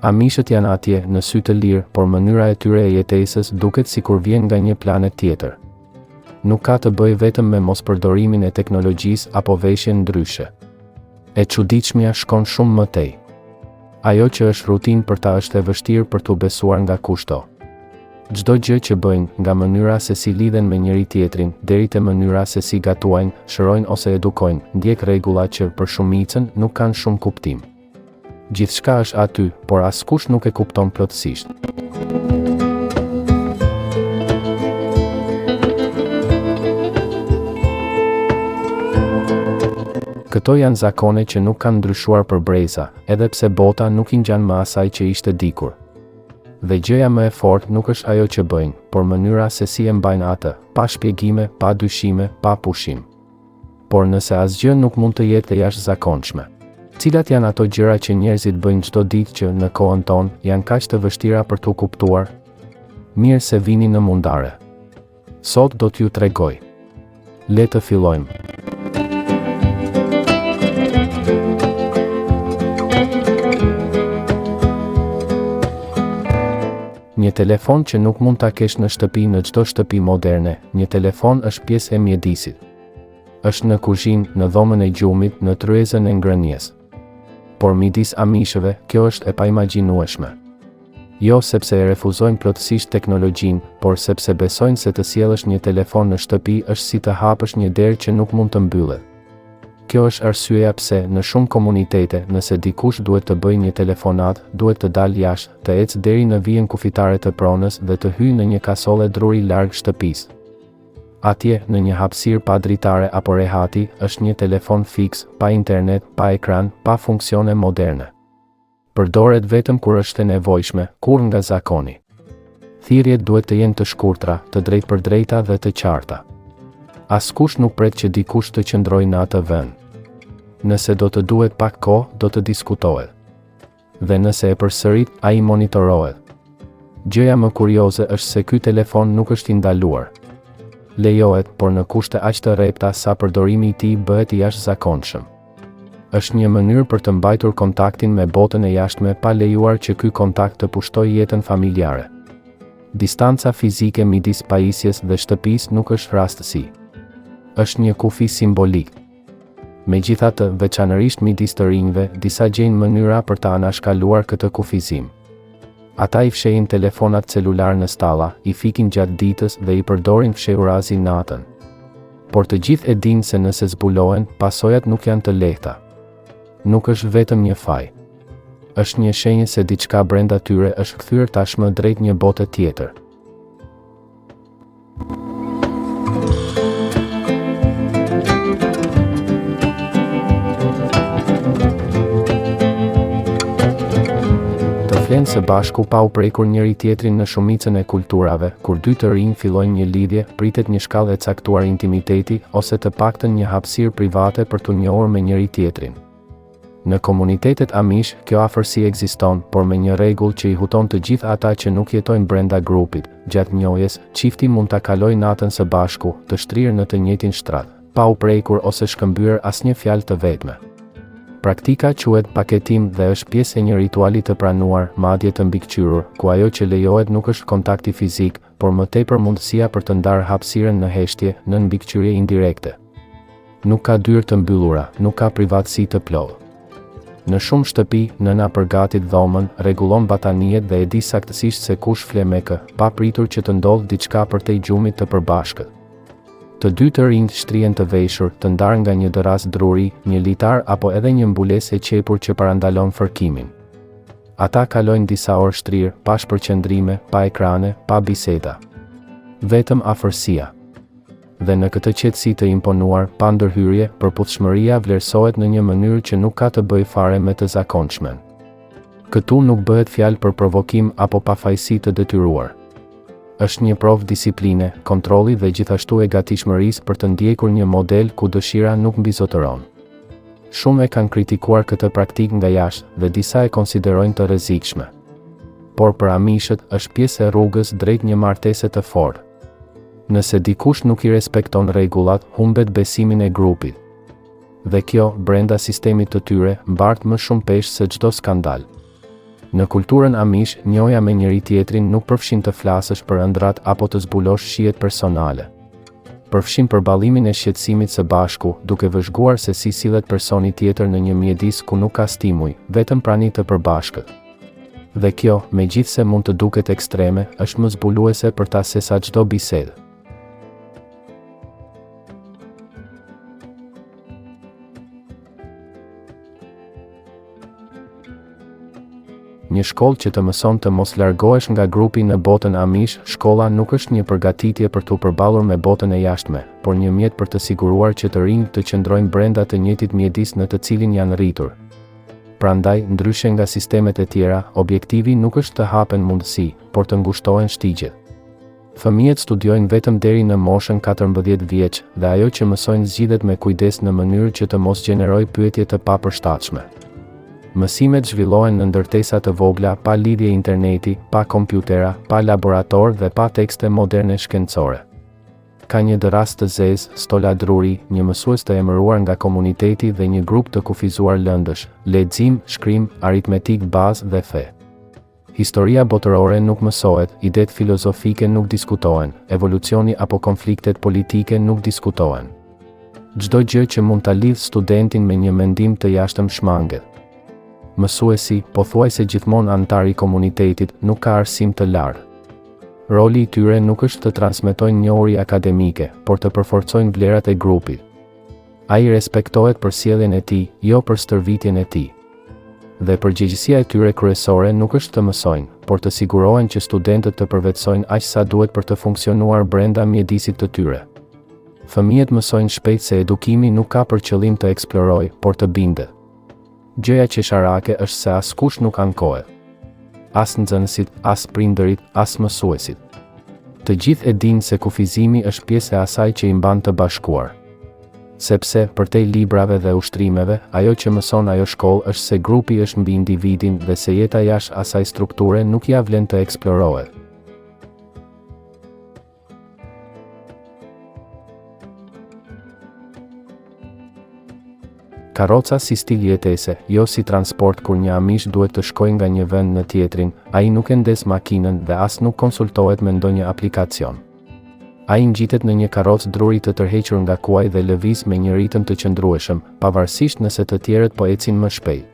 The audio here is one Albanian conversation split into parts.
Amishët janë atje në sy të lirë, por mënyra e tyre e jetesës duket sikur vjen nga një planet tjetër. Nuk ka të bëjë vetëm me mospërdorimin e teknologjisë apo veshjen ndryshe. E çuditshmja shkon shumë më tej. Ajo që është rutinë për ta është e vështirë për t'u besuar nga kushto. Çdo gjë që bëjnë, nga mënyra se si lidhen me njëri tjetrin, deri te mënyra se si gatuajnë, shërojnë ose edukojnë, ndjek rregulla që për shumicën nuk kanë shumë kuptim. Gjithçka është aty, por askush nuk e kupton plotësisht. Këto janë zakone që nuk kanë ndryshuar për breza, edhe pse bota nuk i ngjan më asaj që ishte dikur. Dhe gjëja më e fortë nuk është ajo që bëjnë, por mënyra se si e mbajnë atë, pa shpjegime, pa dyshime, pa pushim. Por nëse asgjë nuk mund të jetë e jashtëzakonshme, cilat janë ato gjëra që njerëzit bëjnë çdo ditë që në kohën tonë janë kaq të vështira për t'u kuptuar? Mirë se vini në mundare. Sot do t'ju tregoj. Le të fillojmë. Një telefon që nuk mund ta kesh në shtëpi në çdo shtëpi moderne, një telefon është pjesë e mjedisit. Është në kuzhinë, në dhomën e gjumit, në tryezën e ngrënies. Por midis amishëve, kjo është e paimagjinueshme. Jo sepse e refuzojnë plotësisht teknologjinë, por sepse besojnë se të sjellësh një telefon në shtëpi është si të hapësh një derë që nuk mund të mbyllet. Kjo është arsyeja pse në shumë komunitete, nëse dikush duhet të bëjë një telefonat, duhet të dalë jashtë, të ecë deri në vijën kufitare të pronës dhe të hyjë në një kasole druri larg shtëpisë. Atje, në një hapësirë pa dritare apo rehati, është një telefon fiks, pa internet, pa ekran, pa funksione moderne. Përdoret vetëm kur është e nevojshme, kur nga zakoni. Thirrjet duhet të jenë të shkurtra, të drejtpërdrejta dhe të qarta. Askush nuk pret që dikush të qëndrojë në atë vend. Nëse do të duhet pak kohë, do të diskutohet. Dhe nëse e përsërit, ai monitorohet. Gjëja më kurioze është se ky telefon nuk është i ndaluar. Lejohet, por në kushte aq të rrepta sa përdorimi i tij bëhet i jashtëzakonshëm. Është një mënyrë për të mbajtur kontaktin me botën e jashtme pa lejuar që ky kontakt të pushtojë jetën familjare. Distanca fizike midis pajisjes dhe shtëpisë nuk është rastësi. Është një kufi simbolik. Megjithatë, veçanërisht midis të rinjve, disa gjejnë mënyra për ta anashkaluar këtë kufizim. Ata i fshehin telefonat celular në stalla, i fikin gjatë ditës dhe i përdorin fshehurazi natën. Por të gjithë e dinë se nëse zbulohen, pasojat nuk janë të lehta. Nuk është vetëm një faj. Është një shenjë se diçka brenda tyre është kthyer tashmë drejt një bote tjetër. Flenë së bashku pa u prekur njëri tjetrin në shumicën e kulturave, kur dy të rinj fillojnë një lidhje, pritet një shkallë e caktuar intimiteti ose të paktën një hapësirë private për t'u njohur me njëri tjetrin. Në komunitetet amish, kjo afërsi ekziston, por me një rregull që i huton të gjithë ata që nuk jetojnë brenda grupit. Gjatë njohjes, çifti mund ta kalojë natën së bashku, të shtrirë në të njëjtin shtrat, pa u prekur ose shkëmbyer asnjë fjalë të vetme. Praktika quhet paketim dhe është pjesë e një rituali të pranuar, madje të mbikëqyrur, ku ajo që lejohet nuk është kontakti fizik, por më tepër mundësia për të ndarë hapësirën në heshtje, në mbikëqyrje indirekte. Nuk ka dyrë të mbyllura, nuk ka privatësi të plotë. Në shumë shtëpi, nëna përgatit dhomën, rregullon bataniet dhe e di saktësisht se kush fle me kë, pa pritur që të ndodhë diçka përtej gjumit të përbashkët. Të dy të rinjt shtrihen të veshur, të ndarë nga një dëras druri, një litar apo edhe një mbulesë e qepur që parandalon fërkimin. Ata kalojnë disa orë shtrirë, pa shpërqendrime, pa ekrane, pa biseda. Vetëm afërsia. Dhe në këtë qetësi të imponuar, pa ndërhyrje, përputhshmëria vlerësohet në një mënyrë që nuk ka të bëjë fare me të zakonshmen. Këtu nuk bëhet fjalë për provokim apo pafajësi të detyruar. Është një provë disipline, kontrolli dhe gjithashtu e gatishmërisë për të ndjekur një model ku dëshira nuk mbizotëron. Shumë e kanë kritikuar këtë praktikë nga jashtë dhe disa e konsiderojnë të rrezikshme. Por për amishët është pjesë e rrugës drejt një martese të fortë. Nëse dikush nuk i respekton rregullat, humbet besimin e grupit. Dhe kjo, brenda sistemit të tyre, mbart më shumë peshë se çdo skandal. Në kulturën amish, njohja me njëri tjetrin nuk përfshin të flasësh për ëndrat apo të zbulosh shijet personale. Përfshin përballimin e shqetësimit së bashku, duke vëzhguar se si sillet personi tjetër në një mjedis ku nuk ka stimuj, vetëm prani të përbashkët. Dhe kjo, megjithse mund të duket ekstreme, është më zbuluese për ta se sa çdo bisedë. Një shkollë që të mëson të mos largohesh nga grupi në botën amish, shkolla nuk është një përgatitje për t'u përballur me botën e jashtme, por një mjet për të siguruar që të rinjt të qëndrojnë brenda të njëjtit mjedis në të cilin janë rritur. Prandaj, ndryshe nga sistemet e tjera, objektivi nuk është të hapen mundësi, por të ngushtohen shtigjet. Fëmijët studiojnë vetëm deri në moshën 14 vjeç, dhe ajo që mësojnë zgjidhet me kujdes në mënyrë që të mos gjenerojë pyetje të papërshtatshme. Mësimet zhvillohen në ndërtesa të vogla, pa lidhje interneti, pa kompjutera, pa laborator dhe pa tekste moderne shkencore. Ka një rast të zezë, Stola Druri, një mësues të emëruar nga komuniteti dhe një grup të kufizuar lëndësh, lexim, shkrim, aritmetik bazë dhe fe. Historia botërore nuk mësohet, idetë filozofike nuk diskutohen, evolucioni apo konfliktet politike nuk diskutohen. Çdo gjë që mund ta lidh studentin me një mendim të jashtëm shmanget. Mësuesi, pothuajse gjithmonë antar i komunitetit, nuk ka arsim të lartë. Roli i tyre nuk është të transmetojnë njohuri akademike, por të përforcojnë vlerat e grupit. Ai respektohet për sjelljen e tij, jo për stërvitjen e tij. Dhe përgjegjësia e tyre kryesore nuk është të mësojnë, por të sigurohen që studentët të përvetsojnë aq sa duhet për të funksionuar brenda mjedisit të tyre. Fëmijët mësojnë shpejt se edukimi nuk ka për qëllim të eksplorojë, por të bindet. Gjëja qesharake është se askush nuk ankohet. As nxënësit, as prindërit, as mësuesit. Të gjithë e dinë se kufizimi është pjesë e asaj që i mban të bashkuar. Sepse, përtej librave dhe ushtrimeve, ajo që mëson ajo shkollë është se grupi është mbi individin dhe se jeta jashtë asaj strukture nuk ja vlen të eksplorohet. Karroca si stil jetese, jo si transport kur një amish duhet të shkojë nga një vend në tjetrin, ai nuk e ndes makinën dhe as nuk konsultohet me ndonjë aplikacion. Ai ngjitet në një karrocë druri të tërhequr nga kuaj dhe lëviz me një ritëm të qëndrueshëm, pavarësisht nëse të tjerët po ecin më shpejt.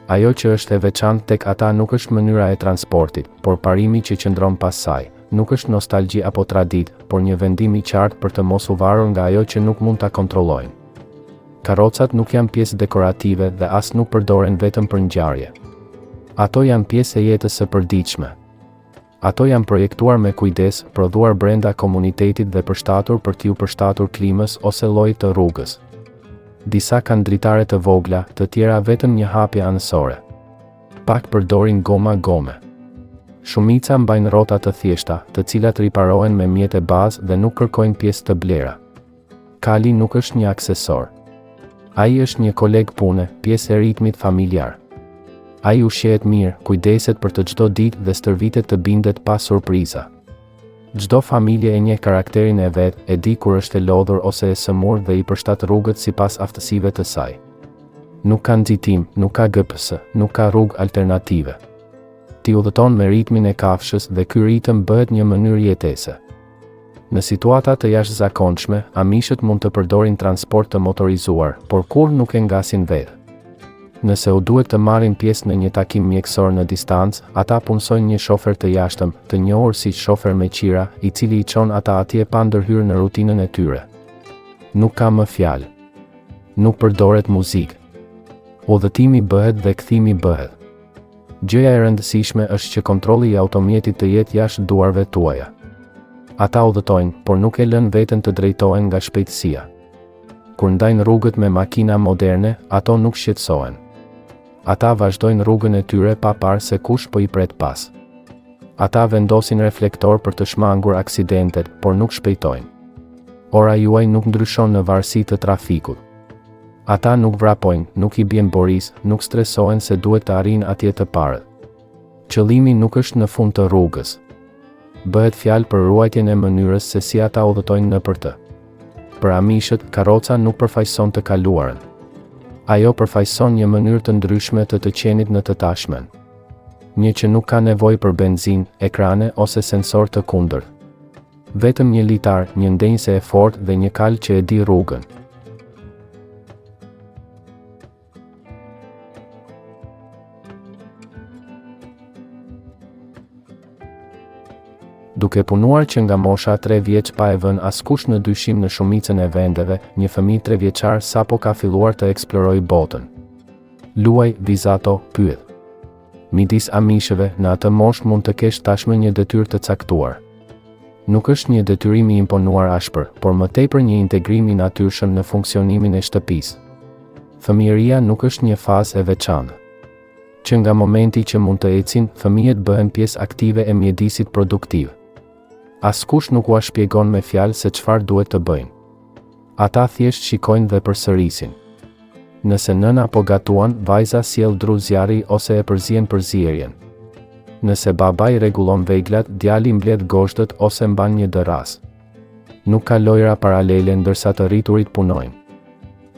Ajo që është e veçantë tek ata nuk është mënyra e transportit, por parimi që qëndron pas saj. Nuk është nostalgji apo tradit, por një vendim i qartë për të mos u varur nga ajo që nuk mund ta kontrollojnë. Karrocat nuk janë pjesë dekorative dhe as nuk përdoren vetëm për ngjarje. Ato janë pjesë e jetës së përditshme. Ato janë projektuar me kujdes, prodhuar brenda komunitetit dhe përshtatur për t'u përshtatur klimës ose llojit të rrugës. Disa kanë dritare të vogla, të tjera vetëm një hapje anësore. Pak përdorin goma gome. Shumica mbajnë rrota të thjeshta, të cilat riparohen me mjete bazë dhe nuk kërkojnë pjesë të blera. Kali nuk është një aksesor. Ai është një koleg pune, pjesë e ritmit familjar. Ai ushqehet mirë, kujdeset për të çdo ditë dhe stërvitet të bindet pa surpriza. Çdo familje e njeh karakterin e vet, e di kur është e lodhur ose e sëmur dhe i përshtat rrugët sipas aftësive të saj. Nuk ka nxitim, nuk ka GPS, nuk ka rrugë alternative. Ti udhëton me ritmin e kafshës dhe ky ritëm bëhet një mënyrë jetese. Në situata të jashtëzakonshme, amishët mund të përdorin transport të motorizuar, por kur nuk e ngasin vetë. Nëse u duhet të marrin pjesë në një takim mjekësor në distancë, ata punësojnë një shofer të jashtëm, të njohur si shofer me qira, i cili i çon ata atje pa ndërhyrë në rutinën e tyre. Nuk ka më fjalë. Nuk përdoret muzikë. Udhëtimi bëhet dhe kthimi bëhet. Gjëja e rëndësishme është që kontrolli i automjetit të jetë jashtë duarve tuaja. Ata udhëtojnë, por nuk e lën veten të drejtohen nga shpejtësia. Kur ndajnë rrugët me makina moderne, ato nuk shqetësohen. Ata vazhdojnë rrugën e tyre pa parë se kush po i pret pas. Ata vendosin reflektor për të shmangur aksidentet, por nuk shpejtojnë. Ora juaj nuk ndryshon në varësi të trafikut. Ata nuk vrapojnë, nuk i bien boris, nuk stresohen se duhet të arrijnë atje të parët. Qëllimi nuk është në fund të rrugës. Bëhet fjalë për ruajtjen e mënyrës se si ata udhëtojnë nëpër të. Për amishët, karroca nuk përfaqëson të kaluarën. Ajo përfaqëson një mënyrë të ndryshme të qenit në të tashmen. Një që nuk ka nevojë për benzinë, ekrane ose sensor të kundërt. Vetëm një litar, një ndenjëse e fortë dhe një kal që e di rrugën. Duke punuar që nga mosha 3 vjeç pa e vënë askush në dyshim në shumicën e vendeve, një fëmijë 3 vjeçar sapo ka filluar të eksplorojë botën. Luaj, vizato, pyet. Midis amishëve, në atë moshë mund të kesh tashmë një detyrë të caktuar. Nuk është një detyrim i imponuar ashpër, por më tepër një integrim i natyrshëm në funksionimin e shtëpisë. Fëmijëria nuk është një fazë e veçantë. Që nga momenti që mund të ecin, fëmijët bëhen pjesë aktive e mjedisit produktiv. Askush nuk ua shpjegon me fjalë se çfarë duhet të bëjnë. Ata thjesht shikojnë dhe përsërisin. Nëse nëna po gatuan, vajza sjell dru zjarri ose e përzien përzierjen. Nëse babai rregullon veglat, djali mbledh goshtët ose mban një dërras. Nuk ka lojra paralele ndërsa të rriturit punojnë.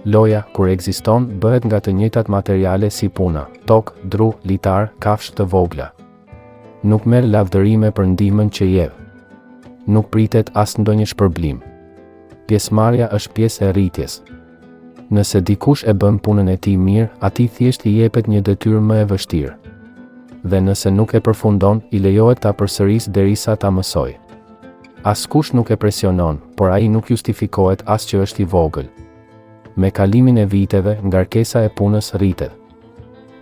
Loja, kur ekziston, bëhet nga të njëjtat materiale si puna, tokë, dru, litar, kafshë të vogla. Nuk merr lavdërime për ndihmën që jep. Nuk pritet as ndonjë shpërblim. Pjesëmarrja është pjesë e rritjes. Nëse dikush e bën punën e tij mirë, atij thjesht i jepet një detyrë më e vështirë. Dhe nëse nuk e përfundon, i lejohet ta përsërisë derisa ta mësojë. Askush nuk e presionon, por ai nuk justifikohet as që është i vogël. Me kalimin e viteve, ngarkesa e punës rritet.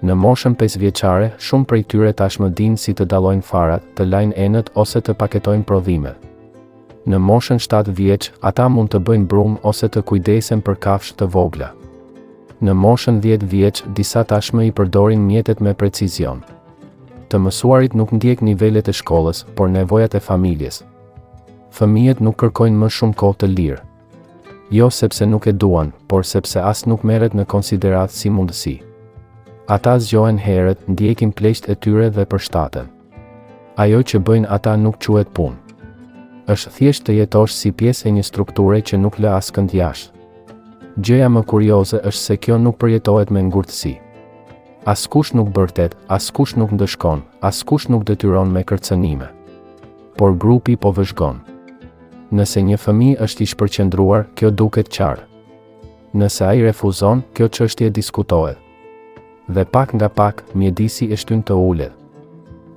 Në moshën 5 vjeçare, shumë prej tyre tashmë dinë si të dallojnë farat, të lajnë enët ose të paketojnë prodhimet. Në moshën 7 vjeç, ata mund të bëjnë brumë ose të kujdesen për kafshë të vogla. Në moshën 10 vjeç, disa tashmë i përdorin mjetet me precizion. Të mësuarit nuk ndjek nivelet e shkollës, por nevojat e familjes. Fëmijët nuk kërkojnë më shumë kohë të lirë. Jo sepse nuk e duan, por sepse as nuk merret në konsiderat si mundësi. Ata zgjohen herët, ndjekin pleqt e tyre dhe përshtaten. Ajo që bëjnë ata nuk quhet punë. Është thjesht të jetosh si pjesë e një strukture që nuk lë askënd jashtë. Gjëja më kurioze është se kjo nuk përjetohet me ngurtësi. Askush nuk bërtet, askush nuk ndëshkon, askush nuk detyron me kërcënime. Por grupi po vëzhgon. Nëse një fëmijë është i shpërqendruar, kjo duket qartë. Nëse ai refuzon, kjo çështje diskutohet. Dhe pak nga pak, mjedisi e shtyn të ulet.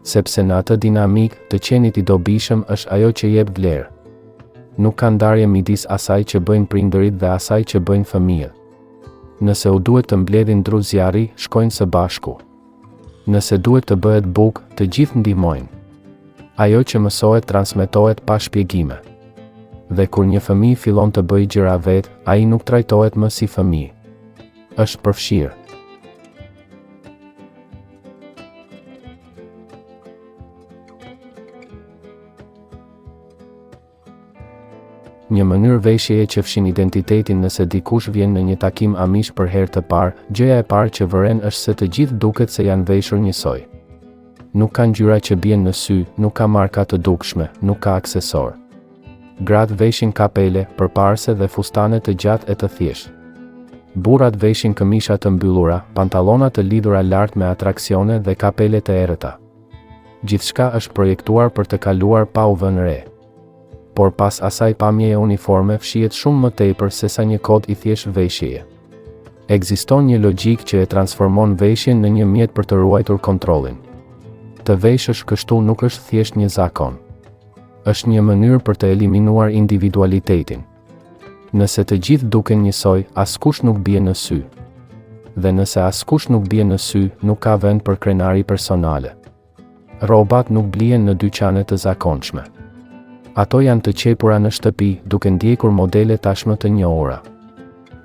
Sepse në atë dinamik, të qenit i dobishëm është ajo që jep vlerë. Nuk ka ndarje midis asaj që bëjnë prindërit dhe asaj që bëjnë fëmijët. Nëse u duhet të mbledhin dru zjarri, shkojnë së bashku. Nëse duhet të bëhet bukë, të gjithë ndihmojnë. Ajo që mësohet transmetohet pa shpjegime. Dhe kur një fëmijë fillon të bëjë gjëra vetë, ai nuk trajtohet më si fëmijë. Është përfshirë. Një mënyrë veshjeje që fshin identitetin nëse dikush vjen në një takim amish për herë të parë, gjëja e parë që vëren është se të gjithë duket se janë veshur njësoj. Nuk ka ngjyra që bien në sy, nuk ka marka të dukshme, nuk ka aksesor. Gratë veshin kapele, përparse dhe fustane të gjatë e të thjeshtë. Burrat veshin këmisha të mbyllura, pantallona të lidhura lart me atraksione dhe kapele të errëta. Gjithçka është projektuar për të kaluar pa u vënë re. Por pas asaj pamjeje uniforme fshihet shumë më tepër se sa një kod i thjeshtë veshjeje. Ekziston një logjik që e transformon veshjen në një mjet për të ruajtur kontrollin. Të veshësh kështu nuk është thjesht një zakon. Është një mënyrë për të eliminuar individualitetin. Nëse të gjithë duken njësoj, askush nuk bie në sy. Dhe nëse askush nuk bie në sy, nuk ka vend për krenari personale. Rrobat nuk blihen në dyqane të zakonshme. Ato janë të qepura në shtëpi, duke ndjekur modele tashmë të njohura.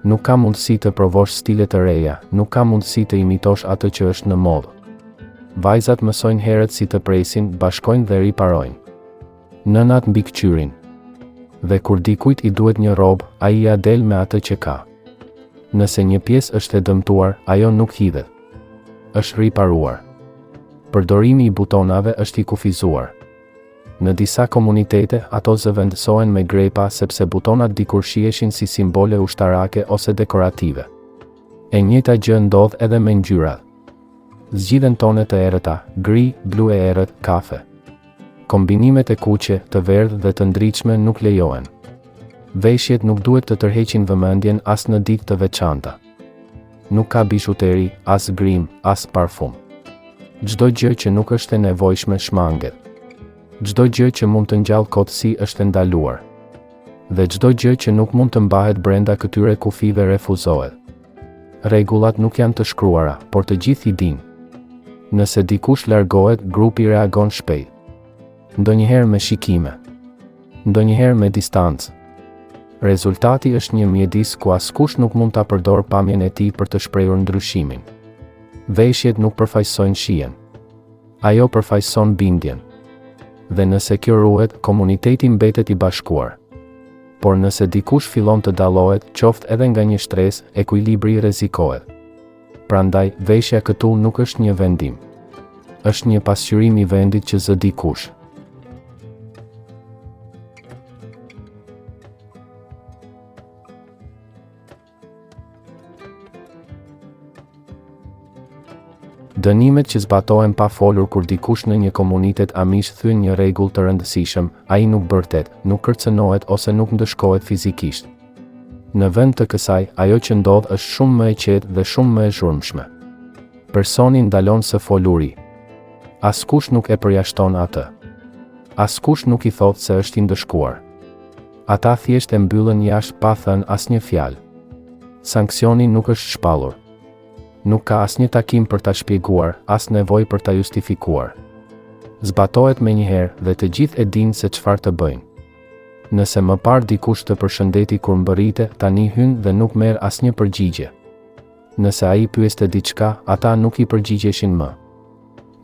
Nuk ka mundësi të provosh stile të reja, nuk ka mundësi të imitosh atë që është në modë. Vajzat mësojnë herët si të presin, bashkojnë dhe riparojnë. Nënat mbikëqyrin. Dhe kur dikujt i duhet një robë, ai ia del me atë që ka. Nëse një pjesë është e dëmtuar, ajo nuk hidhet. Është riparuar. Përdorimi i butonave është i kufizuar. Në disa komunitete, ato zëvendësohen me grepa sepse butonat dikur shiheshin si simbole ushtarake ose dekorative. E njëjta gjë ndodh edhe me ngjyrat. zgjidhen tonet e errëta, gri, blu e errët, kafe. Kombinimet e kuqe, të verdhë dhe të ndritshme nuk lejohen. Veshjet nuk duhet të tërheqin vëmendjen as në ditë të veçanta. Nuk ka bishuteri, as grim, as parfum. Çdo gjë që nuk është e nevojshme shmanget. Çdo gjë që mund të ngjall kotësi është ndaluar. Dhe çdo gjë që nuk mund të mbahet brenda këtyre kufive refuzohet. Rregullat nuk janë të shkruara, por të gjithë i dinë. Nëse dikush largohet, grupi reagon shpejt. Ndonjëherë me shikime, ndonjëherë me distancë. Rezultati është një mjedis ku askush nuk mund ta përdorë pamjen e tij për të shprehur ndryshimin. Veshjet nuk përfaqësojnë shijen. Ajo përfaqëson bindjen. Dhe nëse kjo ruhet, komuniteti mbetet i bashkuar. Por nëse dikush fillon të dallohet, qoftë edhe nga një stres, ekuilibri rrezikohet. Prandaj, veshja këtu nuk është një vendim. Është një pasqyrim i vendit që zë dikush. Dënimet që zbatohen pa folur kur dikush në një komunitet amish thyen një rregull të rëndësishëm, ai nuk bërtet, nuk kërcënohet ose nuk ndëshkohet fizikisht. Në vend të kësaj, ajo që ndodh është shumë më e qetë dhe shumë më e zhurmshme. Personi ndalon së foluri. Askush nuk e përjashton atë. Askush nuk i thotë se është i ndëshkuar. Ata thjesht e mbyllën jashtë pa thënë asnjë fjalë. Sanksioni nuk është shpallur. Nuk ka asnjë takim për ta shpjeguar, as nevojë për ta justifikuar. Zbatohet menjëherë dhe të gjithë e dinë se çfarë të bëjnë. Nëse më parë dikush të përshëndeti kur mbërrite, tani hyn dhe nuk merr asnjë përgjigje. Nëse ai pyeste diçka, ata nuk i përgjigjeshin më.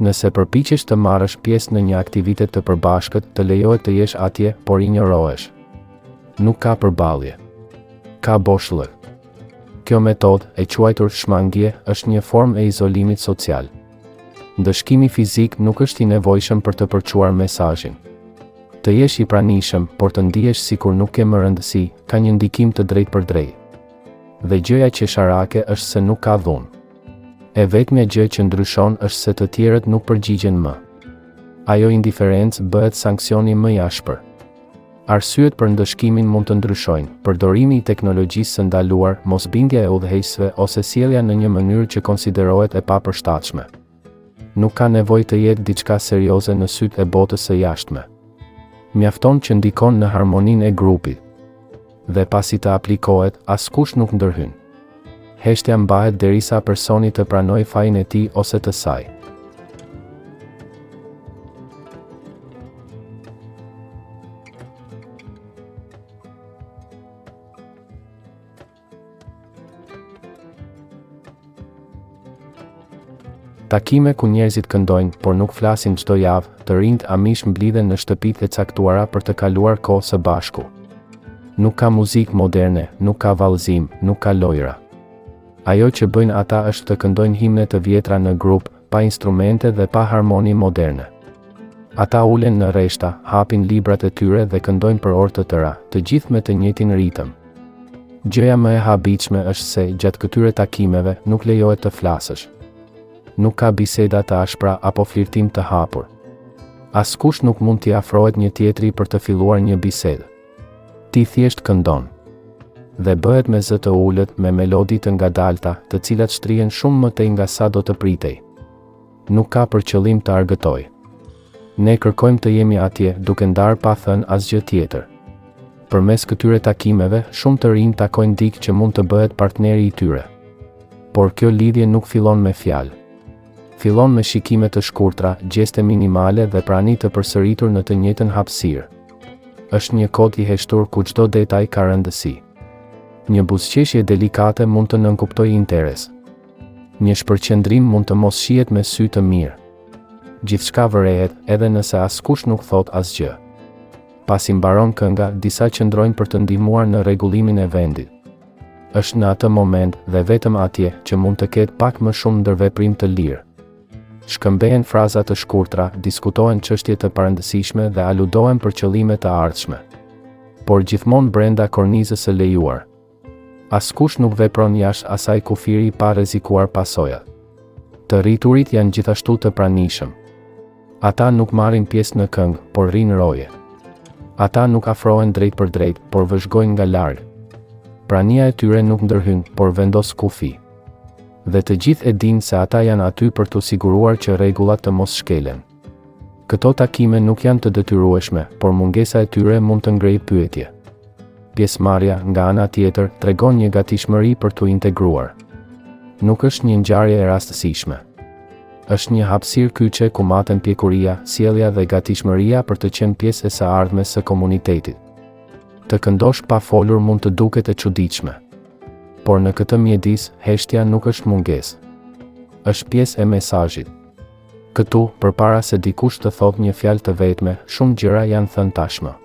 Nëse përpiqesh të marrësh pjesë në një aktivitet të përbashkët, të lejohet të jesh atje, por injorohesh. Nuk ka përballje. Ka boshllëk. Kjo metodë, e quajtur shmangje, është një formë e izolimit social. Ndëshkimi fizik nuk është i nevojshëm për të përçuar mesazhin. Të jesh i pranishëm, por të ndihesh sikur nuk ke më rëndësi, ka një ndikim të drejtë për drejtë. Dhe gjëja qesharake është se nuk ka dhunë. E vetmja gjë që ndryshon është se të tjerët nuk përgjigjen më. Ajo indiferencë bëhet sanksioni më i ashpër. Arsyet për ndëshkimin mund të ndryshojnë, përdorimi i teknologjisë së ndaluar, mosbindja e udhëheqësve ose sjellja në një mënyrë që konsiderohet e papërshtatshme. Nuk ka nevojë të jetë diçka serioze në sytë e botës së jashtme. Mjafton që ndikon në harmoninë e grupit. Dhe pasi të aplikohet, askush nuk ndërhyn. Heshtja mbahet derisa personi të pranojë fajin e tij ose të saj. Takime ku njerëzit këndojnë, por nuk flasin çdo javë, të rinjt amish mblidhen në shtëpitë e caktuara për të kaluar kohë së bashku. Nuk ka muzikë moderne, nuk ka vallëzim, nuk ka lojra. Ajo që bëjnë ata është të këndojnë himne të vjetra në grup, pa instrumente dhe pa harmoni moderne. Ata ulen në rreshta, hapin librat e tyre dhe këndojnë për orë të tëra, të gjithë me të njëjtin ritëm. Gjëja më e habitshme është se gjatë këtyre takimeve nuk lejohet të flasësh. Nuk ka biseda të ashpra apo flirtim të hapur. Askush nuk mund t'i afrohet një tjetri për të filluar një bisedë. Ti thjesht këndon. Dhe bëhet me zë të ulët, me melodi të ngadalta, të cilat shtrihen shumë më tej nga sa do të pritej. Nuk ka për qëllim të argëtoj. Ne kërkojmë të jemi atje, duke ndarë pa thënë asgjë tjetër. Përmes këtyre takimeve, shumë të rinj takojnë dikë që mund të bëhet partneri i tyre. Por kjo lidhje nuk fillon me fjalë. Fillon me shikime të shkurtra, gjeste minimale dhe prani të përsëritur në të njëjtën hapësirë. Është një kod i heshtur ku çdo detaj ka rëndësi. Një buzëqeshje delikate mund të nënkuptojë interes. Një shpërqendrim mund të mos shihet me sy të mirë. Gjithçka vërehet, edhe nëse askush nuk thot asgjë. Pasi mbaron kënga, disa qëndrojnë për të ndihmuar në rregullimin e vendit. Është në atë moment dhe vetëm atje që mund të ketë pak më shumë ndërveprim të lirë. Shkëmbehen fraza të shkurtra, diskutohen çështje të parëndësishme dhe aludohen për qëllime të ardhshme. Por gjithmonë brenda kornizës së lejuar. Askush nuk vepron jashtë asaj kufiri pa rrezikuar pasojat. Të rriturit janë gjithashtu të pranishëm. Ata nuk marrin pjesë në këngë, por rrinë roje. Ata nuk afrohen drejt për drejt, por vëzhgojnë nga larg. Prania e tyre nuk ndërhyn, por vendos kufi. Dhe të gjithë e dinë se ata janë aty për të siguruar që rregullat të mos shkelen. Këto takime nuk janë të detyrueshme, por mungesa e tyre mund të ngrejë pyetje. Pjesëmarrja, nga ana tjetër, tregon një gatishmëri për t'u integruar. Nuk është një ngjarje e rastësishme. Është një hapësirë kyçe ku maten pjekuria, sjellja dhe gatishmëria për të qenë pjesë e së ardhmes së komunitetit. Të këndosh pa folur mund të duket e çuditshme. Por në këtë mjedis, heshtja nuk është mungesë. Është pjesë e mesazhit. Këtu, përpara se dikush të thotë një fjalë të vetme, shumë gjëra janë thënë tashmë.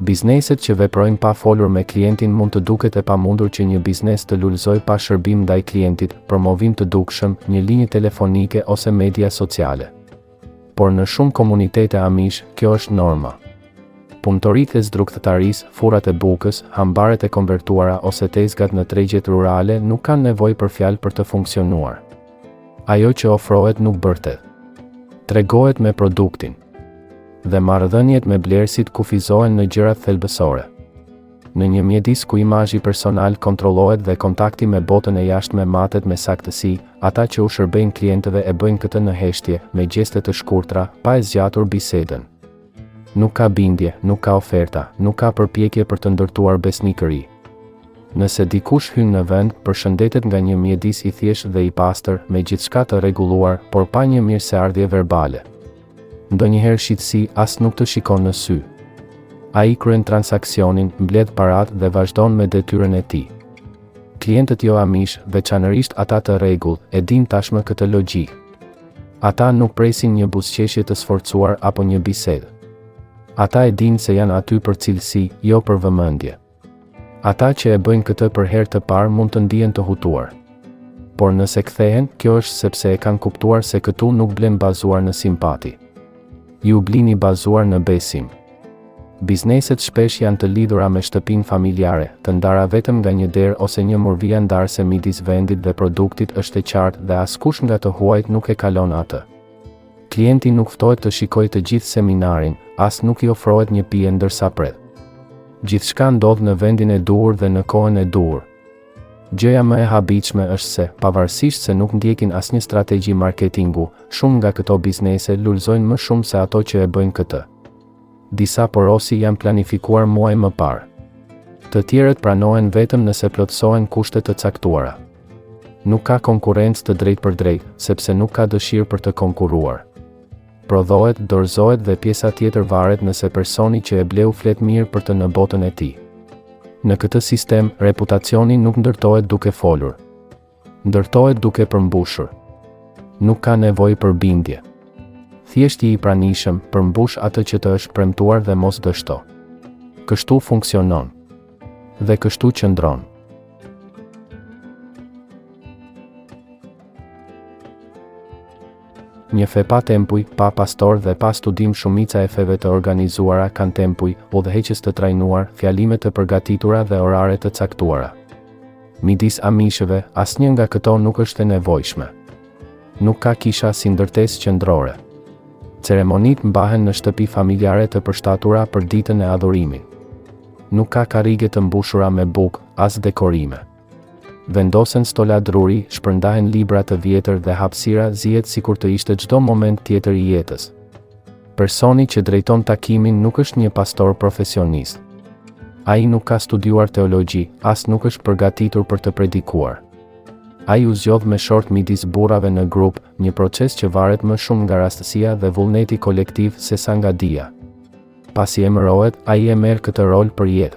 Bizneset që veprojnë pa folur me klientin mund të duket e pamundur që një biznes të lulëzojë pa shërbim ndaj klientit, promovim të dukshëm, një linjë telefonike ose media sociale. Por në shumë komunitete amish, kjo është norma. Punëtoritë e zdrugtëtarisë, furrat e bukës, hambaret e konvertuara ose tezgat në tregjet rurale nuk kanë nevojë për fjalë për të funksionuar. Ajo që ofrohet nuk bërtet. Tregohet me produktin. Dhe marrëdhëniet me blerësit kufizohen në gjërat thelbësore. Në një mjedis ku imazhi personal kontrollohet dhe kontakti me botën e jashtme matet me saktësi, ata që u shërbejnë klientëve e bëjnë këtë në heshtje, me gjeste të shkurtra, pa e zgjatur bisedën. Nuk ka bindje, nuk ka oferta, nuk ka përpjekje për të ndërtuar besnikëri. Nëse dikush hyn në vend, përshëndetet nga një mjedis i thjeshtë dhe i pastër, me gjithçka të rregulluar, por pa një mirëseardhje verbale. Ndonjëherë shitësi as nuk të shikon në sy. Ai kryen transaksionin, mbledh paratë dhe vazhdon me detyrën e tij. Klientët jo amish, veçanërisht ata të rregullt, e dinë tashmë këtë logjik. Ata nuk presin një buzëqeshje të sforcuar apo një bisedë. Ata e dinë se janë aty për cilësi, jo për vëmendje. Ata që e bëjnë këtë për herë të parë mund të ndihen të hutuar. Por nëse kthehen, kjo është sepse e kanë kuptuar se këtu nuk blen bazuar në simpati. Ju blini bazuar në besim. Bizneset shpesh janë të lidhura me shtëpinë familjare, të ndara vetëm nga një derë ose një murvia ndarëse midis vendit dhe produktit është e qartë dhe askush nga të huajt nuk e kalon atë. Klienti nuk ftohet të shikojë të gjithë seminarin, as nuk i ofrohet një pije ndërsa pret. Gjithçka ndodh në vendin e duhur dhe në kohën e duhur. Gjëja më e habitshme është se, pavarësisht se nuk ndjekin asnjë strategji marketingu, shumë nga këto biznese lulëzojnë më shumë se ato që e bëjnë këtë. Disa porosi janë planifikuar muaj më parë. Të tjerët pranohen vetëm nëse plotësohen kushtet të caktuara. Nuk ka konkurrencë të drejtë për drejtë, sepse nuk ka dëshirë për të konkurruar. Prodhohet, dorëzohet dhe pjesa tjetër varet nëse personi që e bleu flet mirë për të në botën e tij. Në këtë sistem, reputacioni nuk ndërtohet duke folur. Ndërtohet duke përmbushur. Nuk ka nevojë për bindje. Thjesht je i pranishëm, përmbush atë që të është premtuar dhe mos dështo. Kështu funksionon. Dhe kështu qëndron. Një fe pa tempuj, pa pastor dhe pa studim shumica e feve të organizuara kanë tempuj, udhëheqës të trajnuar, fjalime të përgatitura dhe orare të caktuara. Midis amishëve, asnjë nga këto nuk është e nevojshme. Nuk ka kisha si ndërtesë qendrore. Ceremonitë mbahen në shtëpi familjare të përshtatura për ditën e adhurimit. Nuk ka karrige të mbushura me bukë, as dekorime. Vendosen stola druri, shpërndahen libra të vjetër dhe hapësira zihet sikur të ishte çdo moment tjetër i jetës. Personi që drejton takimin nuk është një pastor profesionist. Ai nuk ka studiuar teologji, as nuk është përgatitur për të predikuar. Ai u zgjodh me short midis burrave në grup, një proces që varet më shumë nga rastësia dhe vullneti kolektiv sesa nga dia. Pasi emërohet, ai e merr këtë rol për jetë.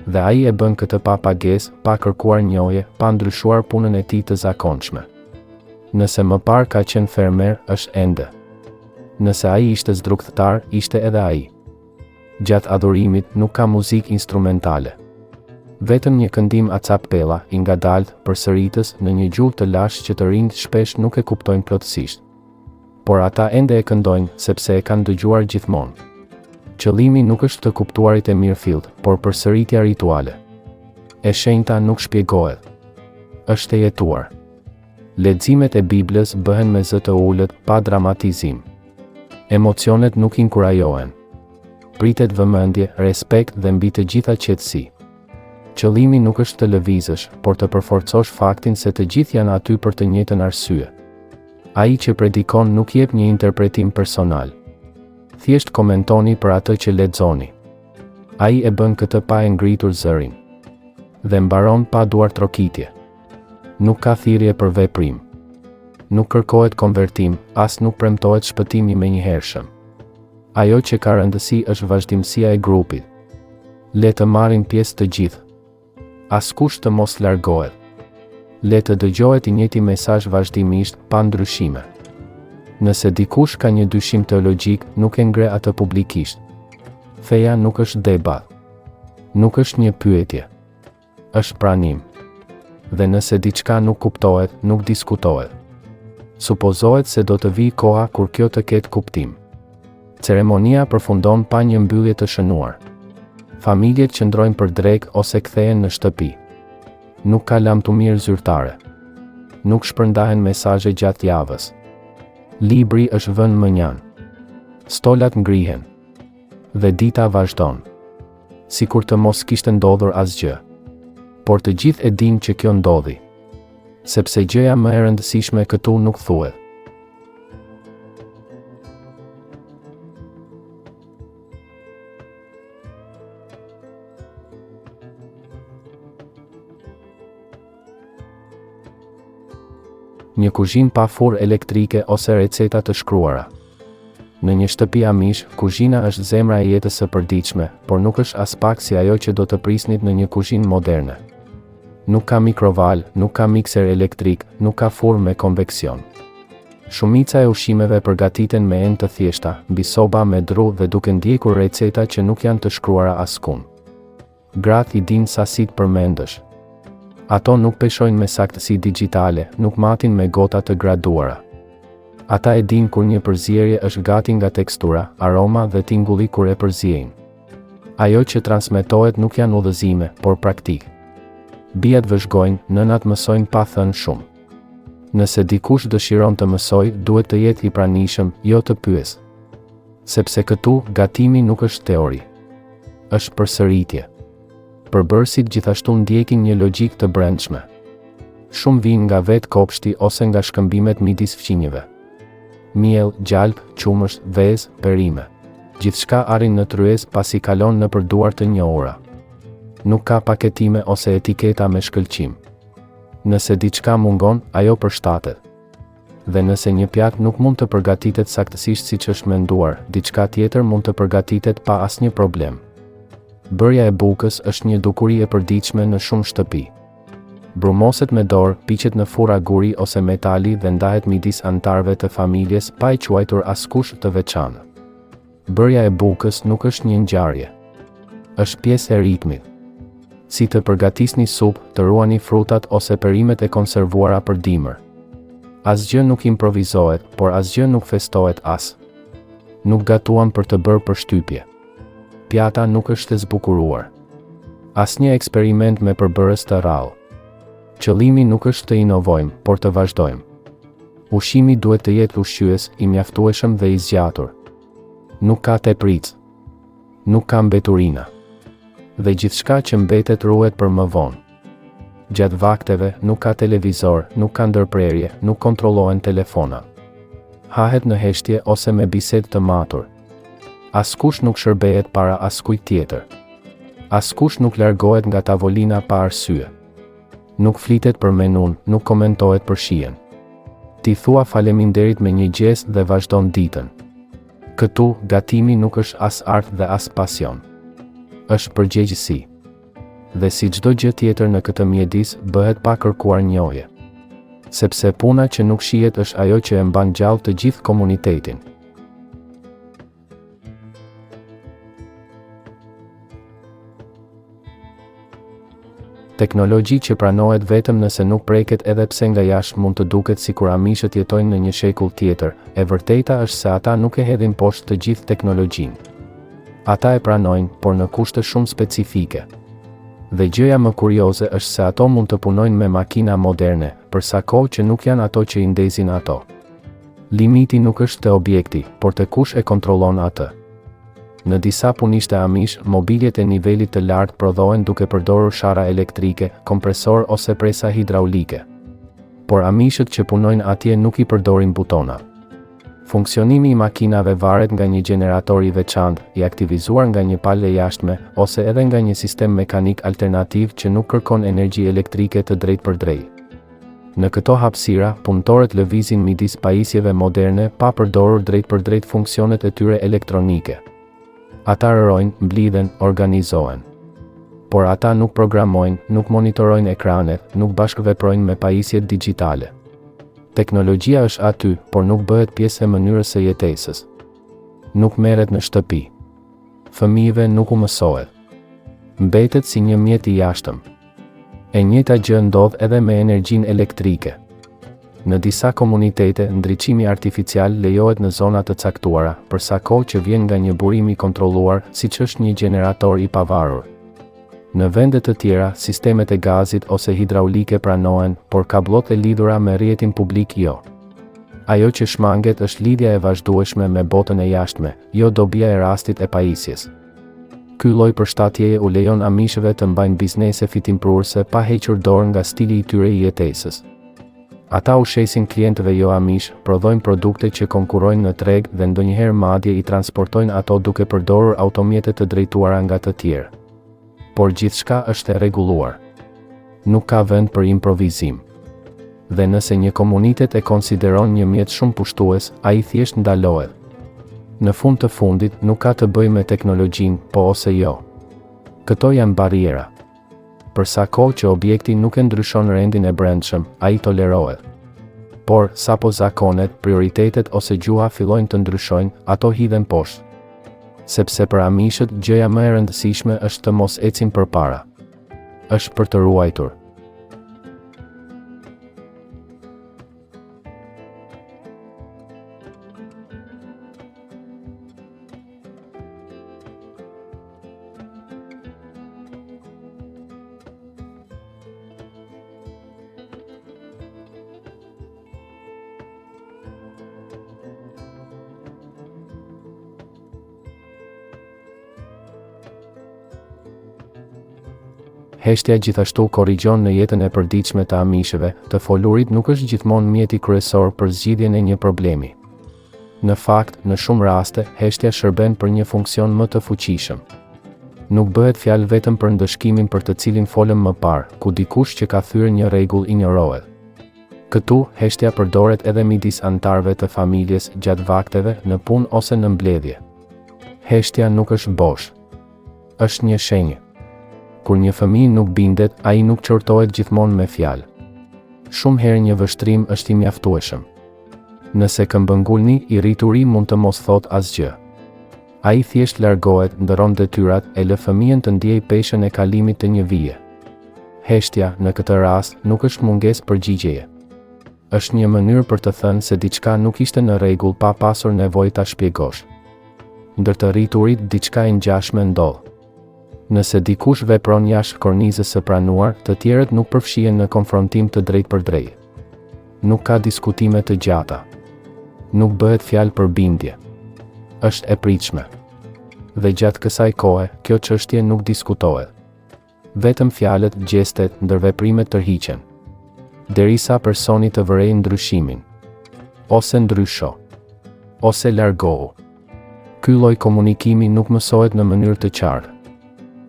Dhe ai e bën këtë pa pagesë, pa kërkuar njohje, pa ndryshuar punën e tij të zakonshme. Nëse më parë ka qenë fermer, është ende. Nëse ai ishte zdrugtëtar, ishte edhe ai. Gjatë adhurimit nuk ka muzikë instrumentale. Vetëm një këndim acapella i ngadalt përsëritës në një gjuhë të lashtë që të rinjt shpesh nuk e kuptojnë plotësisht. Por ata ende e këndojnë sepse e kanë dëgjuar gjithmonë. Qëllimi nuk është të kuptuarit e mirëfillt, por përsëritja rituale. E shenjta nuk shpjegohet. Është e jetuar. Leximet e Biblës bëhen me zë të ulët, pa dramatizim. Emocionet nuk inkurajohen. Pritet vëmendje, respekt dhe mbi të gjitha qetësi. Qëllimi nuk është të lëvizësh, por të përforcosh faktin se të gjithë janë aty për të njëjtën arsye. Ai që predikon nuk jep një interpretim personal. Thjesht komentoni për atë që lexoni. Ai e bën këtë pa e ngritur zërin. Dhe mbaron pa duar trokitje. Nuk ka thirrje për veprim. Nuk kërkohet konvertim, as nuk premtohet shpëtimi menjëhershëm. Ajo që ka rëndësi është vazhdimësia e grupit. Le të marrin pjesë të gjithë. Askush të mos largohet. Le të dëgjohet i njëjti mesazh vazhdimisht, pa ndryshime. Nëse dikush ka një dyshim teologjik, nuk e ngre atë publikisht. Feja nuk është debat. Nuk është një pyetje. Është pranim. Dhe nëse diçka nuk kuptohet, nuk diskutohet. Supozohet se do të vijë koha kur kjo të ketë kuptim. Ceremonia përfundon pa një mbyllje të shënuar. Familjet qëndrojnë për drek ose kthehen në shtëpi. Nuk ka lamtumir zyrtare. Nuk shpërndahen mesazhe gjatë javës. Libri është vënë mënjan. Stolat ngrihen. Dhe dita vazhdon. Sikur të mos kishte ndodhur asgjë. Por të gjithë e dinë që kjo ndodhi. Sepse gjëja më e rëndësishme këtu nuk thuhet. Një kuzhinë pa furrë elektrike ose receta të shkruara. Në një shtëpi amish, kuzhina është zemra e jetës së përditshme, por nuk është as pak si ajo që do të prisnit në një kuzhinë moderne. Nuk ka mikrovalë, nuk ka mikser elektrik, nuk ka furrë me konveksion. Shumica e ushqimeve përgatiten me enë të thjeshta, mbi soba me dru dhe duke ndjekur receta që nuk janë të shkruara askund. Gratë i dinë sasitë përmendësh. Ato nuk peshojnë me saktësi digjitale, nuk matin me gota të graduara. Ata e dinë kur një përzierje është gati nga tekstura, aroma dhe tingulli kur e përzijejnë. Ajo që transmetohet nuk janë udhëzime, por praktikë. Bijat vëzhgojnë, nënat mësojnë pa thënë shumë. Nëse dikush dëshiron të mësoj, duhet të jetë i pranishëm, jo të pyes. Sepse këtu, gatimi nuk është teori. Është përsëritje. Përbërësit gjithashtu ndjekin një logjik të brendshme. Shumë vijnë nga vetë kopshti ose nga shkëmbimet midis fqinjeve. Miell, gjalp, qumësht, vezë, perime. Gjithçka arrin në tryez pasi kalon nëpër duar të njohura. Nuk ka paketime ose etiketa me shkëlqim. Nëse diçka mungon, ajo përshtatet. Dhe nëse një pjatë nuk mund të përgatitet saktësisht siç është menduar, diçka tjetër mund të përgatitet pa asnjë problem. Bërja e bukës është një dukuri e përditshme në shumë shtëpi. Brumoset me dorë, piqet në furra guri ose metali dhe ndahet midis antarëve të familjes pa i quajtur askush të veçantë. Bërja e bukës nuk është një ngjarje. Është pjesë e ritmit. Si të përgatisni supë, të ruani frutat ose perimet e konservuara për dimër. Asgjë nuk improvizohet, por asgjë nuk festohet as. Nuk gatuam për të bërë përshtypje. Pjata nuk është e zbukuruar. Asnjë eksperiment me përbërës të rrallë. Qëllimi nuk është të inovojmë, por të vazhdojmë. Ushqimi duhet të jetë ushqyes, i mjaftueshëm dhe i zgjatur. Nuk ka tepricë. Nuk ka mbeturina. Dhe gjithçka që mbetet ruhet për më vonë. Gjatë vakteve, nuk ka televizor, nuk ka ndërprerje, nuk kontrollohen telefona. Hahet në heshtje ose me bisedë të matur. Askush nuk shërbehet para askujt tjetër. Askush nuk largohet nga tavolina pa arsye. Nuk flitet për menun, nuk komentohet për shijen. Ti thua faleminderit me një gjest dhe vazhdon ditën. Këtu, gatimi nuk është as art dhe as pasion. Është përgjegjësi. Dhe si çdo gjë tjetër në këtë mjedis, bëhet pa kërkuar njohje. Sepse puna që nuk shihet është ajo që e mban gjallë të gjithë komunitetin. Teknologji që pranohet vetëm nëse nuk preket edhe pse nga jashtë mund të duket sikur amishët jetojnë në një shekull tjetër, e vërteta është se ata nuk e hedhin poshtë të gjithë teknologjinë. Ata e pranojnë, por në kushte shumë specifike. Dhe gjëja më kurioze është se ato mund të punojnë me makina moderne, për sa kohë që nuk janë ato që i ndezin ato. Limiti nuk është te objekti, por te kush e kontrollon atë. Në disa punishte amish, mobiljet e nivelit të lartë prodhohen duke përdorur shara elektrike, kompresor ose presa hidraulike. Por amishët që punojnë atje nuk i përdorin butona. Funksionimi i makinave varet nga një generator i veçantë, i aktivizuar nga një palë jashtme, ose edhe nga një sistem mekanik alternativ që nuk kërkon energji elektrike të drejtpërdrejtë. Në këto hapësira, punëtorët lëvizin midis pajisjeve moderne pa përdorur drejtpërdrejt funksionet e tyre elektronike. Ata rërojnë, mblidhen, organizohen. Por ata nuk programojnë, nuk monitorojnë ekranet, nuk bashkëveprojnë me pajisjet digjitale. Teknologjia është aty, por nuk bëhet pjesë e mënyrës së jetesës. Nuk merret në shtëpi. Fëmijëve nuk u mësohet. Mbetet si një mjet i jashtëm. E njëjta gjë ndodh edhe me energjinë elektrike. Në disa komunitete, ndriçimi artificial lejohet në zona të caktuara, për sa kohë që vjen nga një burim i kontrolluar, siç është një gjenerator i pavarur. Në vende të tjera, sistemet e gazit ose hidraulike pranohen, por kabllot e lidhura me rrjetin publik jo. Ajo që shmanget është lidhja e vazhdueshme me botën e jashtme, jo dobia e rastit e pajisjes. Ky lloj përshtatjeje u lejon amishëve të mbajnë biznese fitimprurëse pa hequr dorë nga stili i tyre i jetesës. Ata ushesin klientëve jo amish, prodhojnë produkte që konkurrojnë në treg dhe ndonjëherë madje i transportojnë ato duke përdorur automjete të drejtuara nga të tjerë. Por gjithçka është e rregulluar. Nuk ka vend për improvizim. Dhe nëse një komunitet e konsideron një mjet shumë pushtues, ai thjesht ndalohet. Në fund të fundit, nuk ka të bëjë me teknologjinë, po ose jo. Këto janë bariera. Për sa kohë që objekti nuk e ndryshon rendin e brendshëm, ai tolerohet. Por, sapo zakonet, prioritetet ose gjuha fillojnë të ndryshojnë, ato hidhen poshtë. Sepse për amishët, gjëja më e rëndësishme është të mos ecin përpara. Është për të ruajtur. Heshtja gjithashtu korrigjon në jetën e përditshme të amishëve, të folurit nuk është gjithmonë mjeti kryesor për zgjidhjen e një problemi. Në fakt, në shumë raste, heshtja shërben për një funksion më të fuqishëm. Nuk bëhet fjalë vetëm për ndëshkimin për të cilin folëm më parë, ku dikush që ka thyrë një rregull injorohet. Këtu, heshtja përdoret edhe midis anëtarëve të familjes, gjatë vakteve, në punë ose në mbledhje. Heshtja nuk është bosh. Është një shenjë. Kur një fëmijë nuk bindet, ai nuk qortohet gjithmonë me fjalë. Shumë herë një vështrim është i mjaftueshëm. Nëse këmbëngulni, i rrituri mund të mos thot asgjë. Ai thjesht largohet, ndërron detyrat, e lë fëmijën të ndjejë peshën e kalimit të një vije. Heshtja, në këtë rast, nuk është mungesë përgjigjeje. Është një mënyrë për të thënë se diçka nuk ishte në rregull pa pasur nevojë ta shpjegosh. Ndër të rriturit, diçka e ngjashme ndodh. Nëse dikush vepron jashtë kornizës së pranuar, të tjerët nuk përfshihen në konfrontim të drejtpërdrejtë. Nuk ka diskutime të gjata. Nuk bëhet fjalë për bindje. Është e pritshme. Dhe gjatë kësaj kohe, kjo çështje nuk diskutohet. Vetëm fjalët, gjestet, ndërveprimet tërhiqen. Derisa personi të vërejë ndryshimin. Ose ndrysho. Ose largohu. Ky lloj komunikimi nuk mësohet në mënyrë të qartë.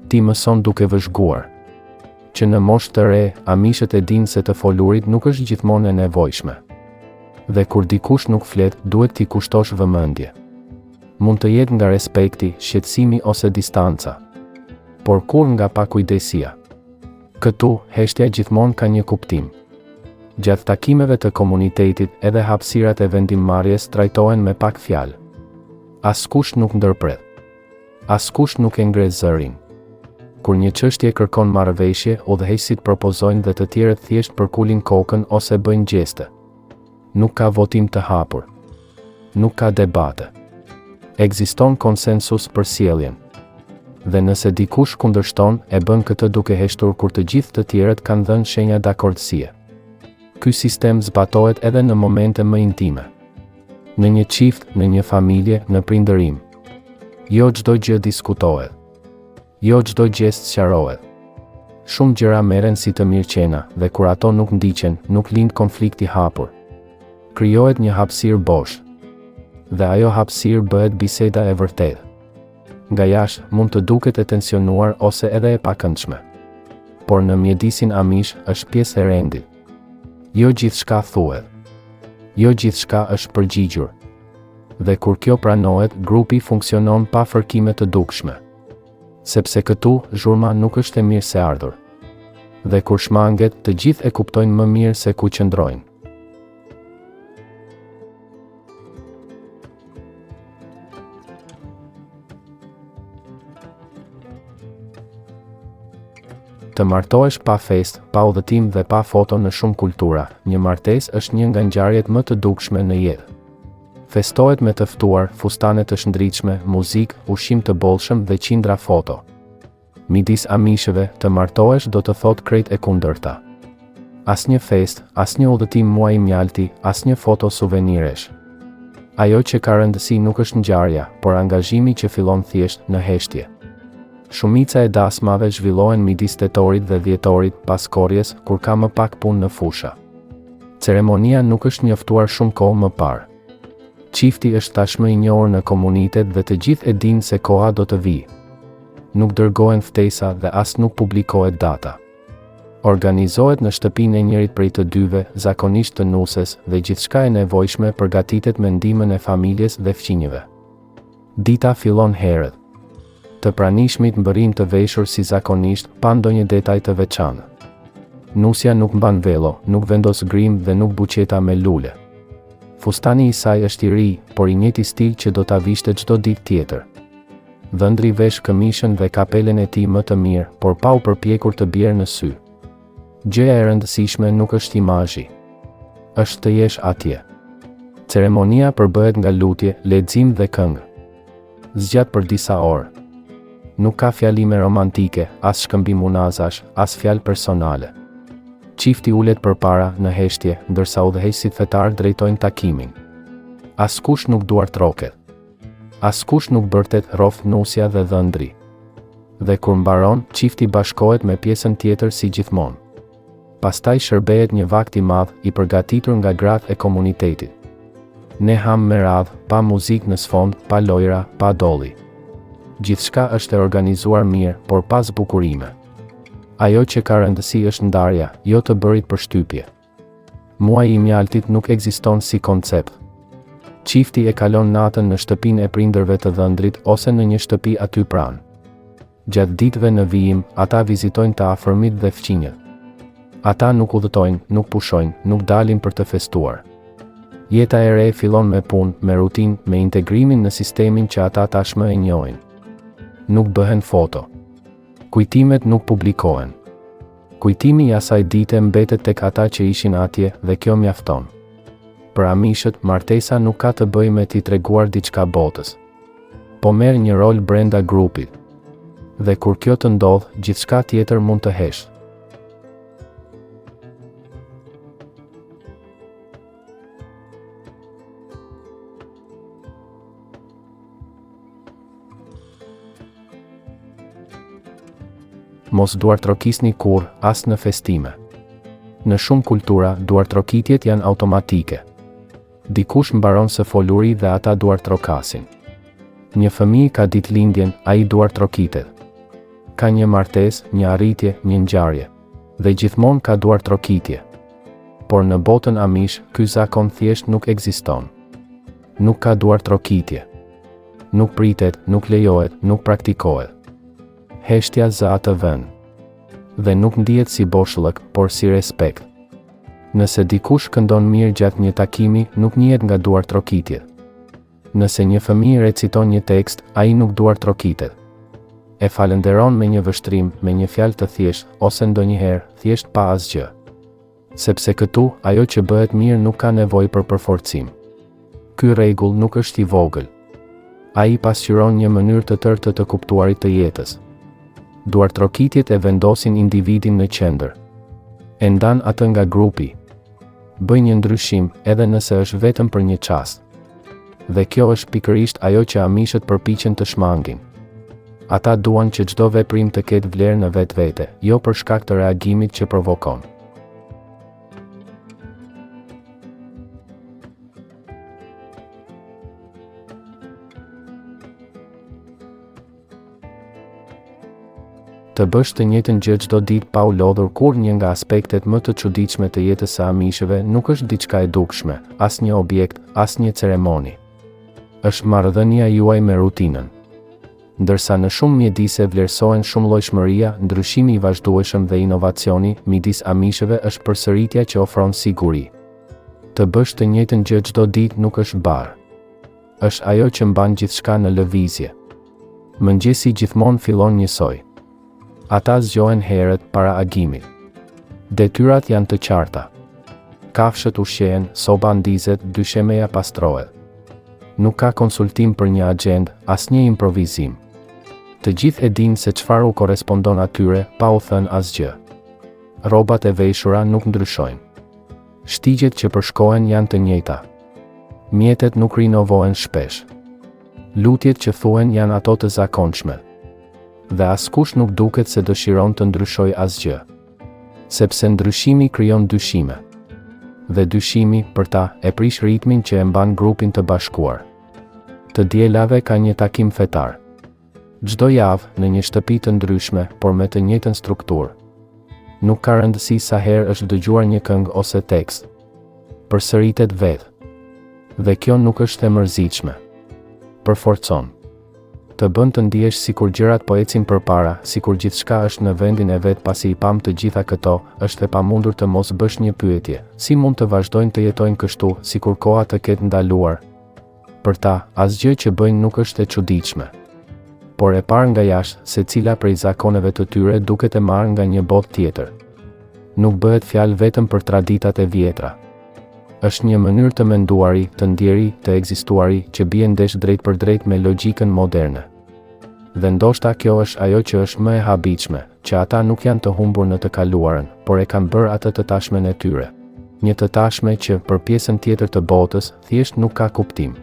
Ti mëson duke vëzhguar. Që në moshë të re, amishët e dinë se të folurit nuk është gjithmonë e nevojshme. Dhe kur dikush nuk flet, duhet t'i kushtosh vëmendje. Mund të jetë nga respekti, shqetësimi ose distanca. Por kur nga pakujdesia. Këtu, heshtja gjithmonë ka një kuptim. Gjatë takimeve të komunitetit, edhe hapësirat e vendimmarrjes trajtohen me pak fjalë. Askush nuk ndërpret. Askush nuk e ngre zërin. Kur një çështje kërkon marrëveshje, udhëheqësit propozojnë dhe të tjerët thjesht përkulin kokën ose bëjnë gjeste. Nuk ka votim të hapur. Nuk ka debate. Ekziston konsensus për sjelljen. Dhe nëse dikush kundërshton, e bën këtë duke heshtur kur të gjithë të tjerët kanë dhënë shenja dakordësie. Ky sistem zbatohet edhe në momente më intime. Në një çift, në një familje, në prindërim. Jo çdo gjë diskutohet. Jo çdo gjest sqarohet. Shumë gjëra merren si të mirëqena, dhe kur ato nuk ndiqen, nuk lind konflikti hapur. Krijohet një hapësirë bosh. Dhe ajo hapësirë bëhet biseda e vërtetë. Nga jashtë mund të duket e tensionuar ose edhe e pakëndshme. Por në mjedisin amish është pjesë e rendit. Jo gjithçka thuhet. Jo gjithçka është përgjigjur. Dhe kur kjo pranohet, grupi funksionon pa fërkime të dukshme. Sepse këtu, zhurma nuk është e mirë se ardhur. Dhe kur shmanget, të gjithë e kuptojnë më mirë se ku qëndrojnë. Të martohesh pa festë, pa udhëtim dhe pa foto në shumë kultura, një martesë është një nga ngjarjet më të dukshme në jetë. Festohet me të ftuar, fustane të shëndritshme, muzikë, ushqim të bollshëm dhe qindra foto. Midis amishëve, të martohesh do të thotë krejt e kundërta. Asnjë festë, asnjë udhëtim muaji mjalti, asnjë foto suveniresh. Ajo që ka rëndësi nuk është ngjarja, por angazhimi që fillon thjesht në heshtje. Shumica e dasmave zhvillohen midis tetorit dhe dhjetorit pas korjes, kur ka më pak punë në fusha. Ceremonia nuk është njoftuar shumë kohë më parë. Çifti është tashmë i njohur në komunitet dhe të gjithë e dinë se koha do të vijë. Nuk dërgohen ftesa dhe as nuk publikohet data. Organizohet në shtëpinë e njërit prej të dyve, zakonisht të nuses, dhe gjithçka e nevojshme përgatitet me ndihmën e familjes dhe fëmijëve. Dita fillon herët. Të pranishmit mbërrin të veshur si zakonisht, pa ndonjë detaj të veçantë. Nusja nuk mban velo, nuk vendos grim dhe nuk buqeta me lule. Fustani i saj është i ri, por i njëjti stil që do ta vishte çdo ditë tjetër. Dhëndri vesh këmishën dhe kapelen e tij më të mirë, por pa u përpjekur të bjerë në sy. Gjëja e rëndësishme nuk është imazhi. Është të jesh atje. Ceremonia përbëhet nga lutje, lexim dhe këngë. Zgjat për disa orë. Nuk ka fjalime romantike, as shkëmbim unazash, as fjalë personale. Çifti ulet përpara në heshtje, ndërsa udhëheqësit fetar drejtojnë takimin. Askush nuk duartroket. Askush nuk bërtet rroft nusja dhe dhëndri. Dhe kur mbaron, çifti bashkohet me pjesën tjetër si gjithmonë. Pastaj shërbehet një vakt i madh i përgatitur nga gratë e komunitetit. Ne ham me radhë, pa muzikë në sfond, pa lojra, pa dolli. Gjithçka është e organizuar mirë, por pa zbukurime. Ajo që ka rëndësi është ndarja, jo të bërit për shtypje. Muaji i mjaltit nuk ekziston si koncept. Çifti e kalon natën në shtëpinë e prindërve të dhëndrit ose në një shtëpi aty pranë. Gjatë ditëve në vijim, ata vizitojnë të afërmit dhe fëmijët. Ata nuk udhëtojnë, nuk pushojnë, nuk dalin për të festuar. Jeta e re fillon me punë, me rutinë, me integrimin në sistemin që ata tashmë e njohin. Nuk bëhen foto. Kujtimet nuk publikohen. Kujtimi i asaj dite mbetet tek ata që ishin atje dhe kjo mjafton. Për amishët, martesa nuk ka të bëjë me t'i treguar diçka botës. Po merr një rol brenda grupit. Dhe kur kjo të ndodh, gjithçka tjetër mund të heshtë. Mos duartrokisni kurrë, as në festime. Në shumë kultura, duartrokitjet janë automatike. Dikush mbaron së foluri dhe ata duartrokasin. Një fëmijë ka ditëlindjen, ai duartrokitet. Ka një martesë, një arritje, një ngjarje. Dhe gjithmonë ka duartrokitje. Por në botën amish, ky zakon thjesht nuk ekziston. Nuk ka duartrokitje. Nuk pritet, nuk lejohet, nuk praktikohet. Heshtja zë atë vend. Dhe nuk ndihet si boshllëk, por si respekt. Nëse dikush këndon mirë gjatë një takimi, nuk njihet nga duartrokitjet. Nëse një fëmijë reciton një tekst, ai nuk duartrokitet. E falenderon me një vështrim, me një fjalë të thjesht, ose ndonjëherë thjesht pa asgjë. Sepse këtu, ajo që bëhet mirë nuk ka nevojë për përforcim. Ky rregull nuk është i vogël. Ai pasqyron një mënyrë të tërë të kuptuarit të jetës. Duartrokitjet e vendosin individin në qendër. E ndan atë nga grupi. Bëj një ndryshim, edhe nëse është vetëm për një çast. Dhe kjo është pikërisht ajo që amishët përpiqen të shmangin. Ata duan që çdo veprim të ketë vlerë në vetvete, jo për shkak të reagimit që provokon. Të bësh të njëjtën gjë çdo ditë pa u lodhur kur një nga aspektet më të çuditshme të jetës së amishëve nuk është diçka e dukshme, as një objekt, as një ceremoni. Është marrëdhënia juaj me rutinën. Ndërsa në shumë mjedise vlerësohen shumëllojshmëria, ndryshimi i vazhdueshëm dhe inovacioni, midis amishëve është përsëritja që ofron siguri. Të bësh të njëjtën gjë çdo ditë nuk është barë. Është ajo që mban gjithçka në lëvizje. Mëngjesi gjithmonë fillon njësoj. Ata zgjohen herët para agimit. Detyrat janë të qarta. Kafshët ushqehen, soba ndizet, dyshemeja pastrohet. Nuk ka konsultim për një agjendë, asnjë improvizim. Të gjithë e dinë se çfarë u korrespondon atyre, pa u thënë asgjë. Rrobat e veshura nuk ndryshojnë. Shtigjet që përshkohen janë të njëjta. Mjetet nuk rinovohen shpesh. Lutjet që thuhen janë ato të zakonshme. Dhe askush nuk duket se dëshiron të ndryshojë asgjë. Sepse ndryshimi krijon dyshime. Dhe dyshimi, për ta, e prish ritmin që e mban grupin të bashkuar. Të dielave ka një takim fetar. Çdo javë, në një shtëpi të ndryshme, por me të njëjtën strukturë. Nuk ka rëndësi sa herë është dëgjuar një këngë ose tekst. Përsëritet vetë. Dhe kjo nuk është e mërzitshme. Përforcon. Të bën të ndihesh sikur gjërat po ecin përpara, sikur gjithçka është në vendin e vet pasi i pam të gjitha këto, është e pamundur të mos bësh një pyetje. Si mund të vazhdojnë të jetojnë kështu, sikur koha të ketë ndaluar? Për ta, asgjë që bëjnë nuk është e çuditshme. Por e parë nga jashtë, secila prej zakoneve të tyre duket e marrë nga një botë tjetër. Nuk bëhet fjalë vetëm për traditat e vjetra. Është një mënyrë të menduari, të ndjeri, të ekzistuari që bie ndesh drejt për drejt me logjikën moderne. Dhe ndoshta kjo është ajo që është më e habitshme, që ata nuk janë të humbur në të kaluarën, por e kanë bërë atë të tashmen e tyre. Një të tashme që, për pjesën tjetër të botës, thjesht nuk ka kuptim.